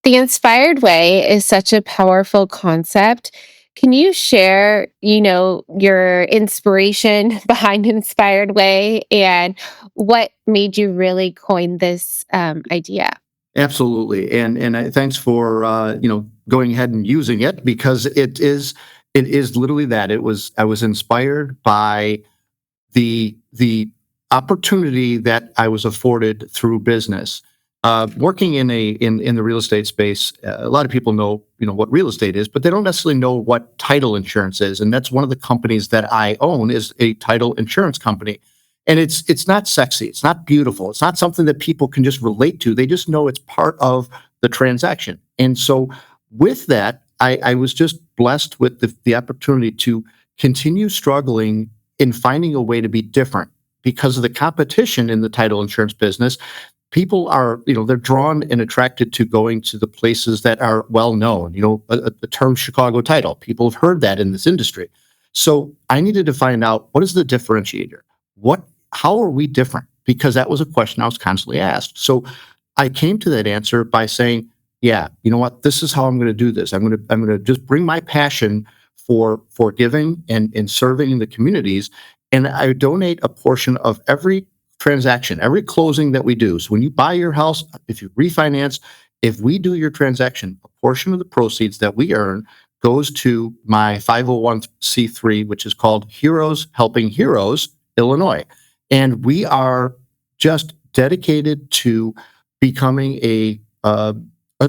The inspired way is such a powerful concept. Can you share, your inspiration behind Inspired Way and what made you really coin this idea? Absolutely, thanks for going ahead and using it because it is literally that. I was inspired by the opportunity that I was afforded through business. Working in the real estate space, a lot of people know what real estate is, but they don't necessarily know what title insurance is. And that's one of the companies that I own is a title insurance company. And it's not sexy, it's not beautiful, it's not something that people can just relate to. They just know it's part of the transaction. And so with that, I was just blessed with the opportunity to continue struggling in finding a way to be different because of the competition in the title insurance business. People are, they're drawn and attracted to going to the places that are well known. The term Chicago title, people have heard that in this industry. So I needed to find out, what is the differentiator? How are we different? Because that was a question I was constantly asked. So I came to that answer by saying, yeah, you know what, this is how I'm going to do this. I'm going to just bring my passion for giving and serving in the communities, and I donate a portion of every transaction, every closing that we do. So when you buy your house, if you refinance, if we do your transaction, a portion of the proceeds that we earn goes to my 501c3, which is called Heroes Helping Heroes Illinois. And we are just dedicated to becoming a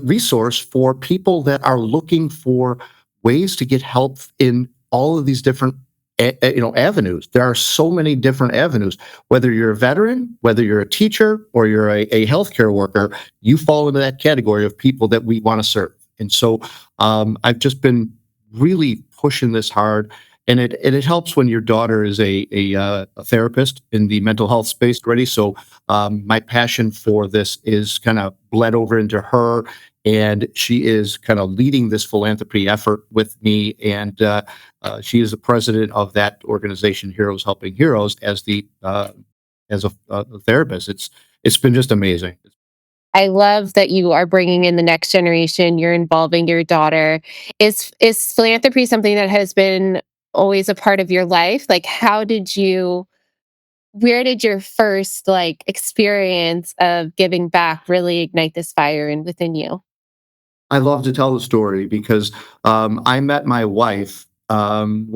resource for people that are looking for ways to get help in all of these different avenues. There are so many different avenues. Whether you're a veteran, whether you're a teacher, or you're a healthcare worker, you fall into that category of people that we want to serve. And so I've just been really pushing this hard. And it helps when your daughter is a therapist in the mental health space already. So my passion for this is kind of bled over into her, and she is kind of leading this philanthropy effort with me. And she is the president of that organization, Heroes Helping Heroes, as a therapist. It's been just amazing. I love that you are bringing in the next generation. You're involving your daughter. Is philanthropy something that has been always a part of your life? Like, where did your first experience of giving back really ignite this fire within you? I love to tell the story because I met my wife when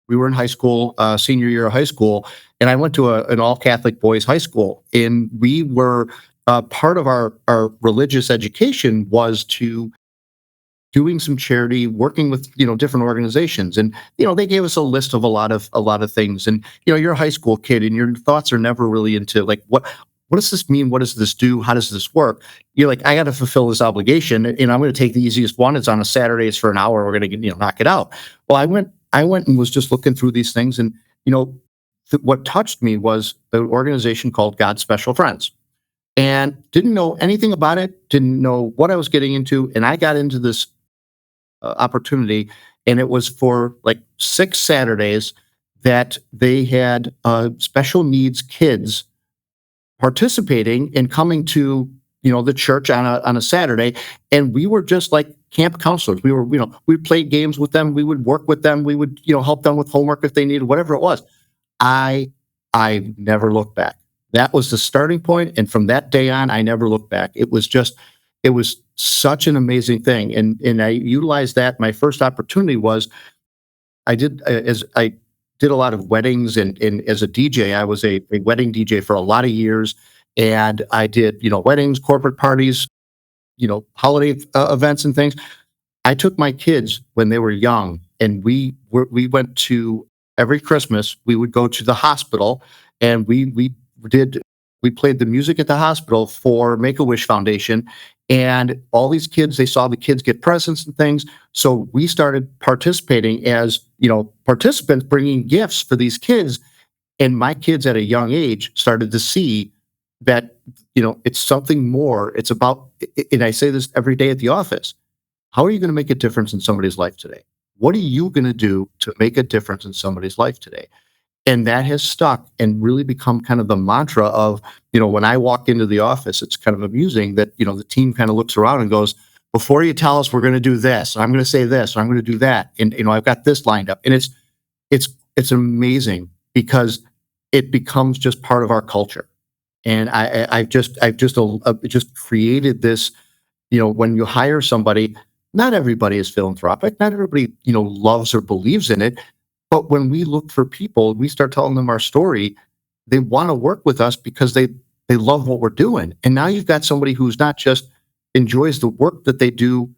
we were in high school, senior year of high school, and I went to an all Catholic boys high school, and we were part of our religious education was to doing some charity, working with different organizations, and they gave us a list of a lot of things, and you're a high school kid, and your thoughts are never really into like what does this mean? What does this do? How does this work? You're like, I got to fulfill this obligation, and I'm going to take the easiest one. It's on a Saturday. It's for an hour. We're going to knock it out. Well, I went and was just looking through these things, and you know, what touched me was the organization called God's Special Friends, and didn't know anything about it. Didn't know what I was getting into, and I got into this opportunity, and it was for like 6 Saturdays that they had special needs kids participating and coming to the church on a Saturday, and we were just like camp counselors. We played games with them, we would work with them, we would help them with homework if they needed, whatever it was. I I never looked back. That was the starting point, and from that day on, I never looked back. It was such an amazing thing, and I utilized that. My first opportunity was I did a lot of weddings, and as a DJ, I was a wedding DJ for a lot of years, and I did weddings, corporate parties, holiday events and things. I took my kids when they were young, and we went to every Christmas. We would go to the hospital, and did we played the music at the hospital for Make a Wish Foundation, and all these kids, they saw the kids get presents and things. So we started participating as participants, bringing gifts for these kids, and my kids at a young age started to see that it's something more. It's about, and I say this every day at the office. How are you going to make a difference in somebody's life today? What are you going to do to make a difference in somebody's life today? And that has stuck and really become kind of the mantra of, when I walk into the office, it's kind of amusing that, the team kind of looks around and goes, before you tell us we're going to do this, I'm going to say this, or I'm going to do that. And, I've got this lined up. And it's, it's amazing because it becomes just part of our culture. And I've just created this, when you hire somebody, not everybody is philanthropic, not everybody, loves or believes in it. But when we look for people, we start telling them our story, they want to work with us because they love what we're doing. And now you've got somebody who's not just enjoys the work that they do,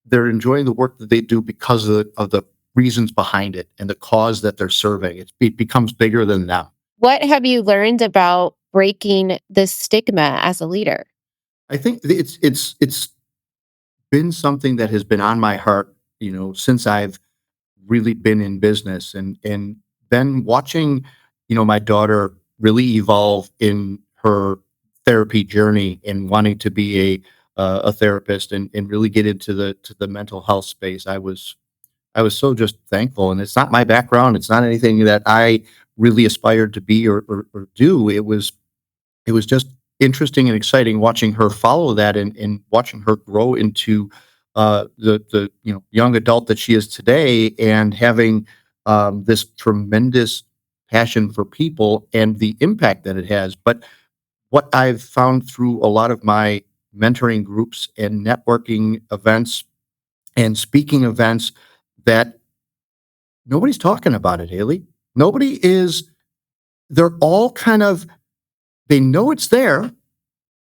they're enjoying the work that they do because of the reasons behind it and the cause that they're serving. It becomes bigger than them. What have you learned about breaking the stigma as a leader? I think it's been something that has been on my heart, since I've really been in business, and then watching, my daughter really evolve in her therapy journey and wanting to be a therapist, and really get into the mental health space. I was so just thankful, and it's not my background. It's not anything that I really aspired to be or do. It was just interesting and exciting watching her follow that, and watching her grow into the young adult that she is today, and having this tremendous passion for people and the impact that it has. But what I've found through a lot of my mentoring groups and networking events and speaking events, that nobody's talking about it, Haley. Nobody is. They're all kind of, they know it's there,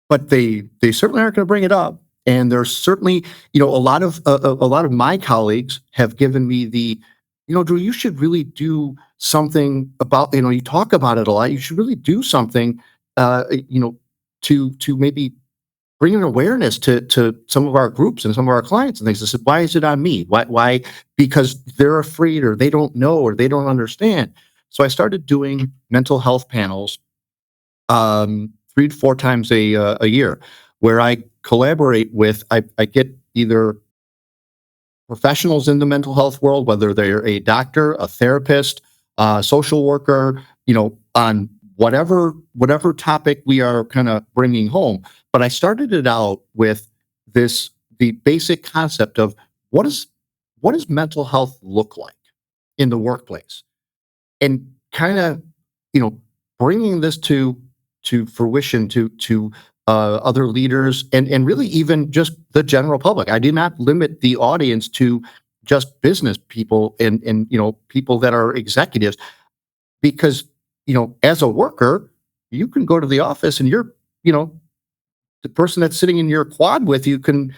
but they certainly aren't going to bring it up. And there's certainly, a lot of my colleagues have given me the, Drew, you should really do something about, you talk about it a lot. You should really do something, to maybe bring an awareness to some of our groups and some of our clients and things. I said, why is it on me? Why? Because they're afraid, or they don't know, or they don't understand. So I started doing mental health panels 3 to 4 times a year, where I collaborate with. I get either professionals in the mental health world, whether they're a doctor, a therapist, social worker, on whatever topic we are kind of bringing home. But I started it out with the basic concept of what does mental health look like in the workplace, and kind of, you know bringing this to fruition, to other leaders, and really even just the general public. I did not limit the audience to just business people, and people that are executives, because as a worker, you can go to the office, and you know the person that's sitting in your quad with you can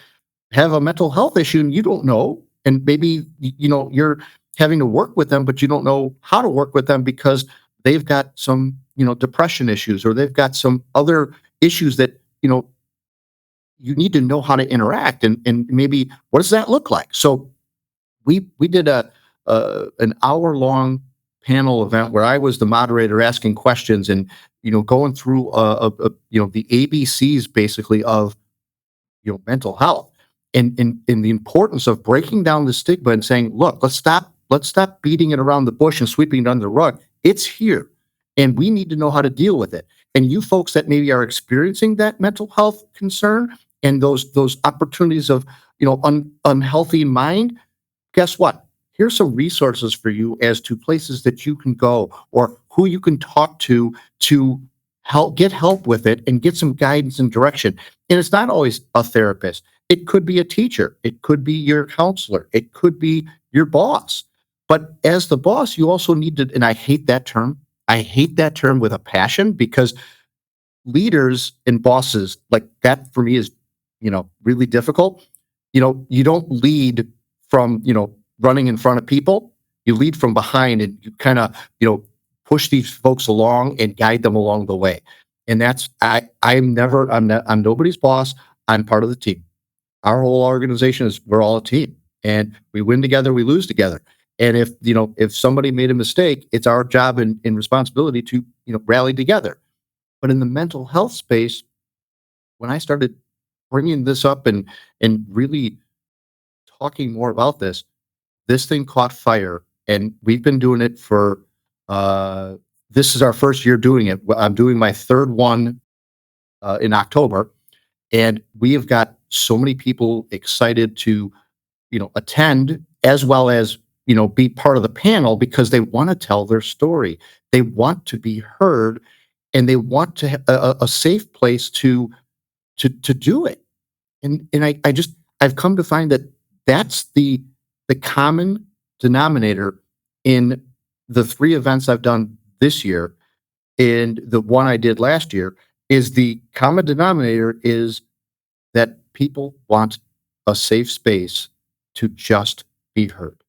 have a mental health issue, and you don't know, and maybe you're having to work with them, but you don't know how to work with them because they've got some depression issues, or they've got some other issues that you need to know how to interact, and maybe what does that look like. So we did an hour long panel event where I was the moderator asking questions, and going through the ABCs basically of mental health, and the importance of breaking down the stigma and saying, look, let's stop beating it around the bush and sweeping it under the rug. It's here, and we need to know how to deal with it. And you folks that maybe are experiencing that mental health concern, and those opportunities of unhealthy mind, guess what? Here's some resources for you as to places that you can go, or who you can talk to help with it, and get some guidance and direction. And it's not always a therapist. It could be a teacher. It could be your counselor. It could be your boss. But as the boss, you also need to, and I hate that term. I hate that term with a passion, because leaders and bosses, like that for me is, really difficult. You don't lead from, running in front of people. You lead from behind, and you kind of, push these folks along and guide them along the way. And that's, I'm nobody's boss. I'm part of the team. Our whole organization is, we're all a team, and we win together, we lose together. And if somebody made a mistake, it's our job and responsibility to, rally together. But in the mental health space, when I started bringing this up, and really talking more about this thing caught fire, and we've been doing it for this is our first year doing it. I'm doing my third one in October, and we have got so many people excited to attend as well as be part of the panel because they want to tell their story. They want to be heard, and they want to have a safe place to do it. And I've come to find that that's the common denominator in the three events I've done this year and the one I did last year. Is the common denominator is that people want a safe space to just be heard.